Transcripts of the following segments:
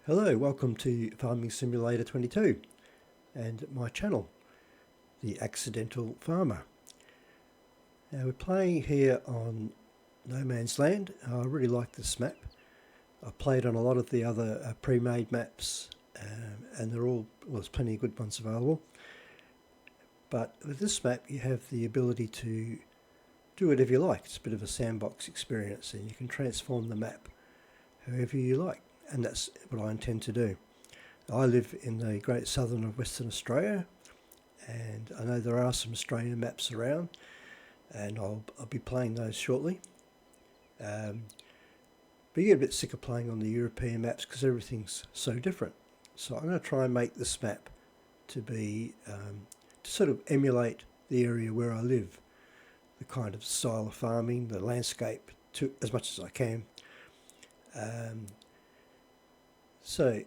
Hello, welcome to Farming Simulator 22 and my channel, The Accidental Farmer. Now we're playing here on No Man's Land. I really like this map. I played on a lot of the other pre-made maps and there's plenty of good ones available. But with this map you have the ability to do whatever you like. It's a bit of a sandbox experience and you can transform the map however you like, and that's what I intend to do. I live in the great southern of Western Australia, and I know there are some Australian maps around, and I'll be playing those shortly. But you get a bit sick of playing on the European maps because everything's so different. So I'm going to try and make this map to be to sort of emulate the area where I live, the kind of style of farming, the landscape, to as much as I can. So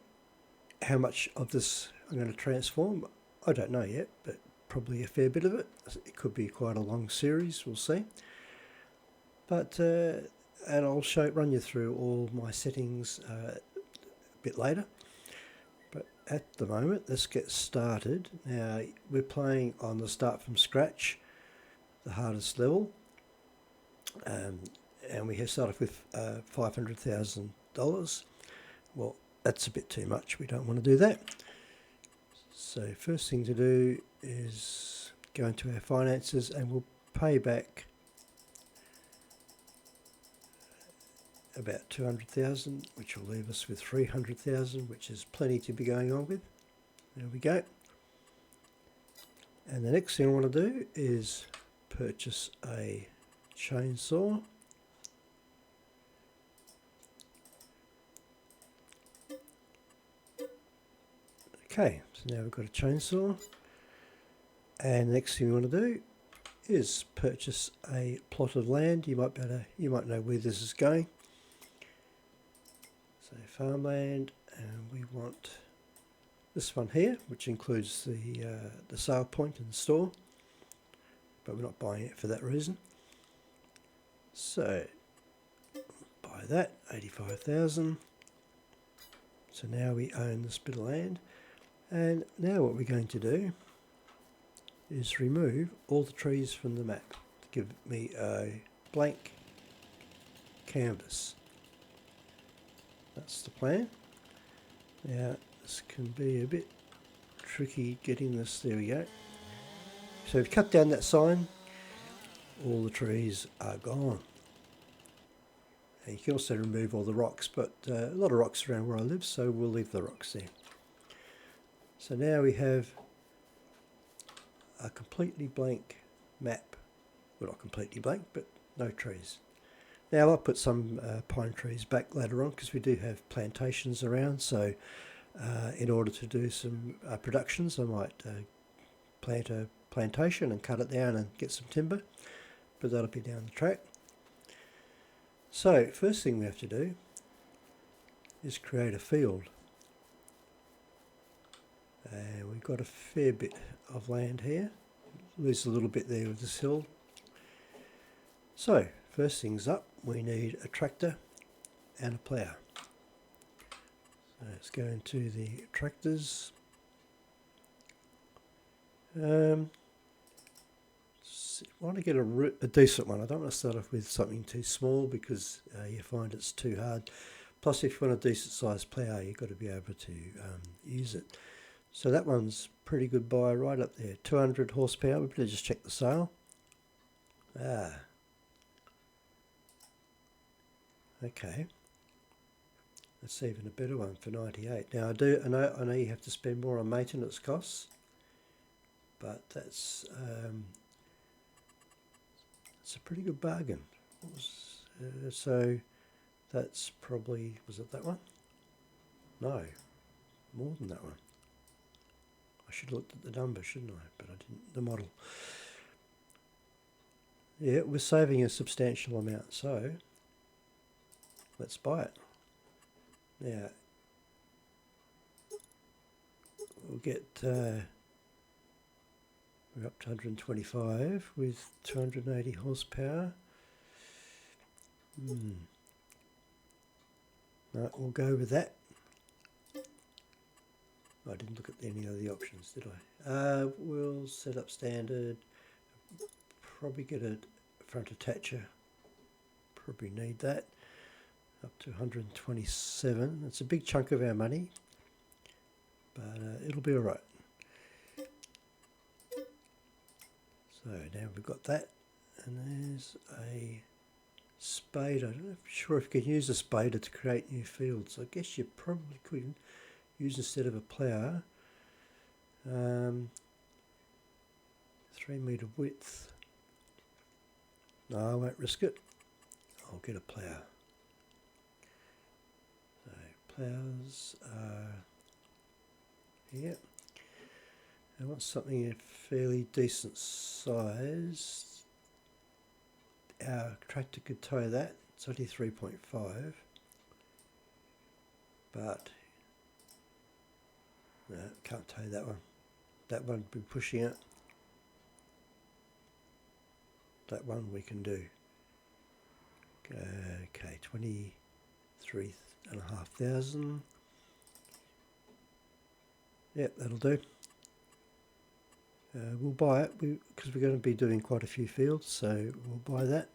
how much of this I'm going to transform, I don't know yet, but probably a fair bit of it. It could be quite a long series, we'll see. But and I'll run you through all my settings a bit later. But at the moment, let's get started. Now we're playing on the start from scratch, the hardest level, and we have started with $500,000. Well, that's a bit too much. We don't want to do that. So first thing to do is go into our finances and we'll pay back about 200,000, which will leave us with 300,000, which is plenty to be going on with. There we go. And the next thing I want to do is purchase a chainsaw. Okay, so now we've got a chainsaw, and the next thing we want to do is purchase a plot of land. You might know where this is going. So farmland, and we want this one here, which includes the sale point and the store, but we're not buying it for that reason. So buy that, 85,000. So now we own this bit of land. And now what we're going to do is remove all the trees from the map to give me a blank canvas. That's the plan. Now this can be a bit tricky getting this, there we go. So we've cut down that sign, all the trees are gone. And you can also remove all the rocks, but a lot of rocks around where I live, so we'll leave the rocks there. So now we have a completely blank map. Well, not completely blank, but no trees. Now I'll put some pine trees back later on because we do have plantations around. So in order to do some productions, I might plant a plantation and cut it down and get some timber, but that'll be down the track. So first thing we have to do is create a field. And we've got a fair bit of land here. There's a little bit there with this hill. So first things up, we need a tractor and a plough. So let's go into the tractors. I want to get a decent one. I don't want to start off with something too small because you find it's too hard. Plus, if you want a decent sized plough, you've got to be able to use it. So that one's pretty good buy right up there. 200 horsepower. We better just check the sale. Okay. That's even a better one for 98. Now I know you have to spend more on maintenance costs, but that's it's a pretty good bargain. So that's probably, was it that one? No, more than that one. I should have looked at the number, shouldn't I? But I didn't, the model. Yeah, we're saving a substantial amount, so let's buy it. Now, we'll get, we're up to 125 with 280 horsepower. No, we'll go with that. I didn't look at any of the options, did I? We'll set up standard. Probably get a front attacher. Probably need that. Up to 127. It's a big chunk of our money, but it'll be alright. So now we've got that, and there's a spader. I'm not sure if you can use a spader to create new fields. I guess you probably could use instead of a plough. 3 metre width. No, I won't risk it. I'll get a plough. So ploughs are here. I want something a fairly decent size. Our tractor could tow that. It's only 3.5. But no, can't tow that one. That one would be pushing it. That one we can do. Okay, 23,500. Yep, that'll do. We'll buy it because we're going to be doing quite a few fields, so we'll buy that.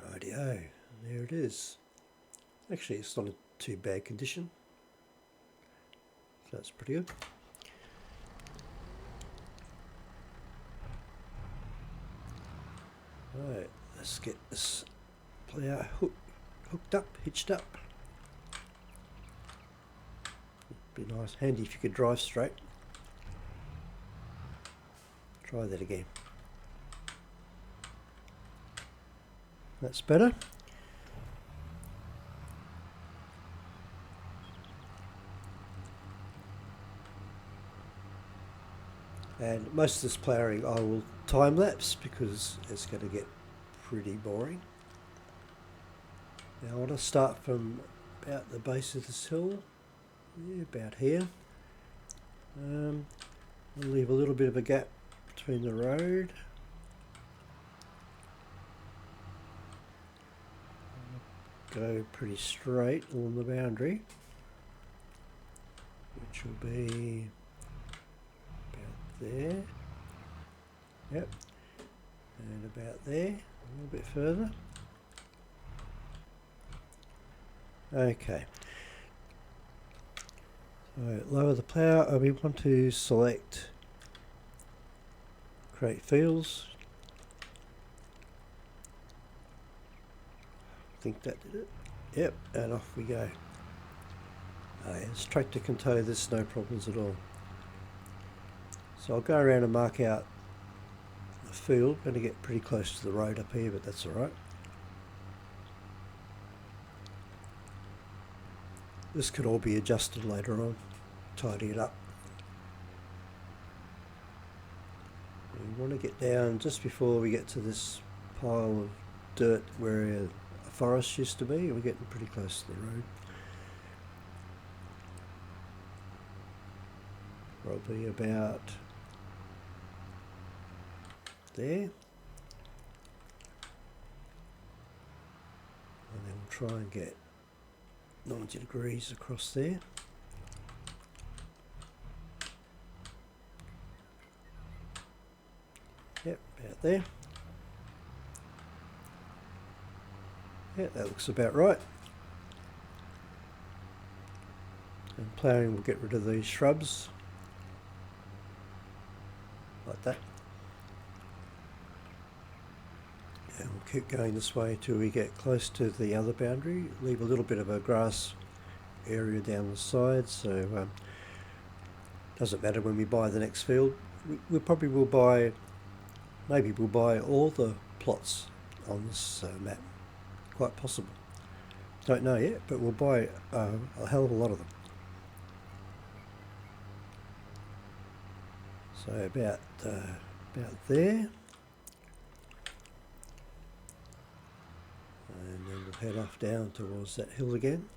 Rightio, there it is. Actually, it's not in too bad condition, so that's pretty good. Right, let's get this plough hooked up, hitched up. Be nice, handy if you could drive straight. Try that again. That's better. And most of this ploughing I will time lapse because it's going to get pretty boring. Now I want to start from about the base of this hill. Yeah, about here. I'll leave a little bit of a gap between the road. Go pretty straight along the boundary, which will be about there. Yep. And about there, a little bit further. Okay. So lower the plough, we want to select create fields. I think that did it. Yep, and off we go. This tractor can tow this, no problems at all. So I'll go around and mark out the field. Going to get pretty close to the road up here, but that's alright. This could all be adjusted later on, tidy it up. We want to get down just before we get to this pile of dirt where a forest used to be. We're getting pretty close to the road. Probably about there. And then we'll try and get 90 degrees across there. Yep, about there. Yeah, that looks about right. And ploughing will get rid of these shrubs. Like that. And we'll keep going this way till we get close to the other boundary. Leave a little bit of a grass area down the side, so doesn't matter when we buy the next field. We probably will buy, maybe we'll buy all the plots on this map. Quite possible. Don't know yet, but we'll buy a hell of a lot of them. So about there. And then we'll head off down towards that hill again.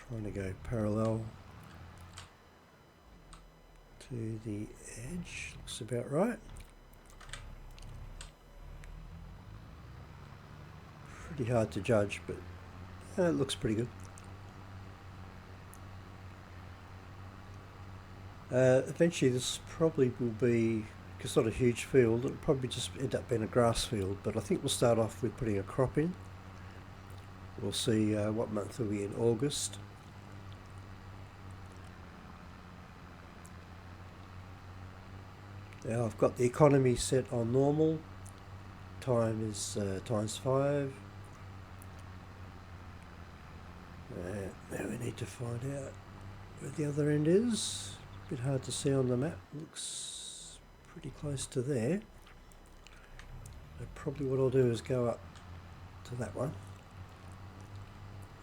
Trying to go parallel to the edge. Looks about right. Pretty hard to judge, but it looks pretty good. Eventually this probably will be, because it's not a huge field, it'll probably just end up being a grass field, but I think we'll start off with putting a crop in. We'll see what month are we in, August. Now I've got the economy set on normal, time is ×5. Now we need to find out where the other end is. A bit hard to see on the map, looks pretty close to there. So probably what I'll do is go up to that one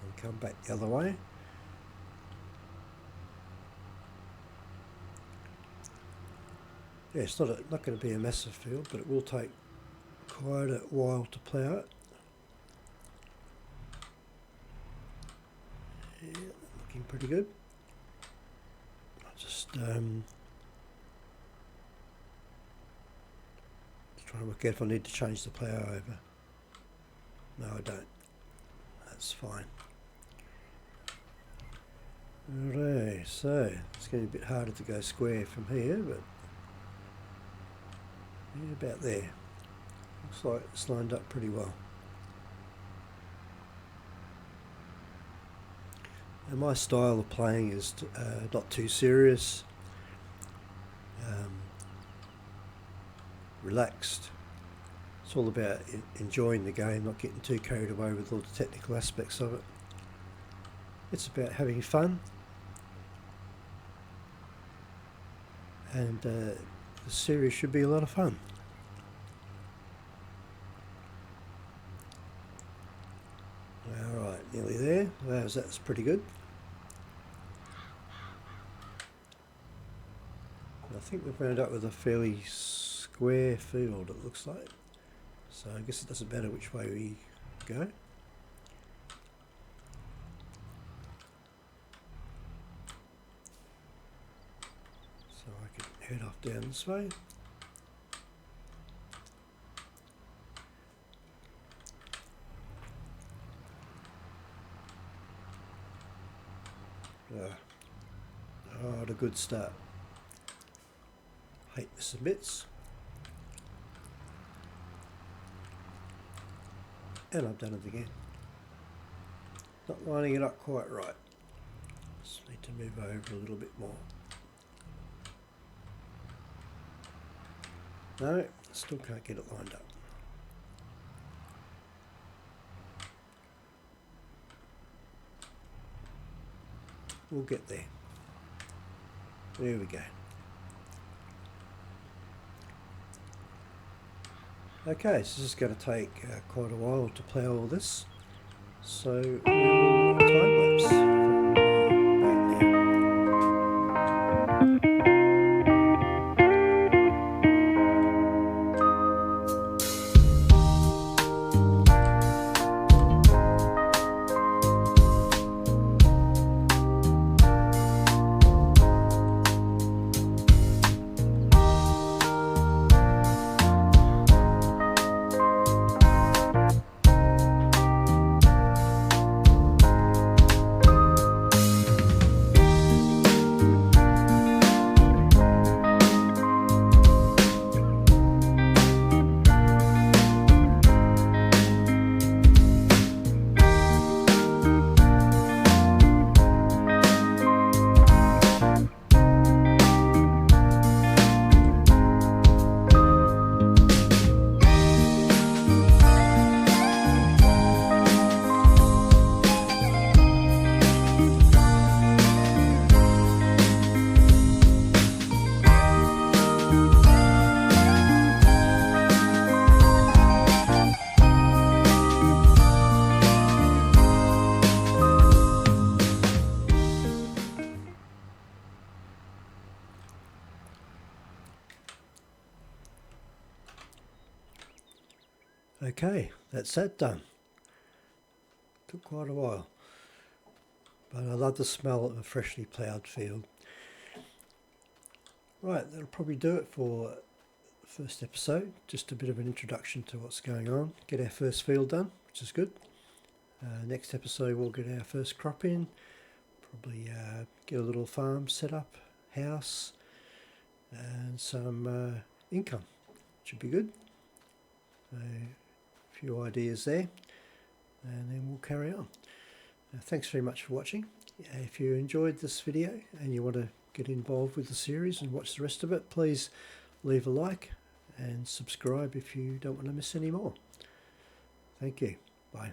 and come back the other way. Yeah, it's not going to be a massive field, but it will take quite a while to plough it. Yeah, looking pretty good. I'll just trying to work out if I need to change the plough over. No, I don't. That's fine. Alright, so it's getting a bit harder to go square from here, but yeah, about there. Looks like it's lined up pretty well. And my style of playing is not too serious, relaxed. It's all about enjoying the game, not getting too carried away with all the technical aspects of it. It's about having fun, and the series should be a lot of fun. Alright, nearly there. That's pretty good. I think we've wound up with a fairly square field, it looks like. So I guess it doesn't matter which way we go. So I can head off down this way. Oh, what a good start. Hate the submits. And I've done it again. Not lining it up quite right. Just need to move over a little bit more. No, still can't get it lined up. We'll get there. There we go. Okay, so this is going to take quite a while to plough all this, so we will time lapse from back there. Okay, that's that done. Took quite a while, but I love the smell of a freshly ploughed field. Right, that'll probably do it for the first episode. Just a bit of an introduction to what's going on. Get our first field done, which is good. Next episode we'll get our first crop in, probably get a little farm set up, house, and some income. Should be good. A few ideas there, and then we'll carry on. Thanks very much for watching. If you enjoyed this video and you want to get involved with the series and watch the rest of it, please leave a like and subscribe if you don't want to miss any more. Thank you. Bye.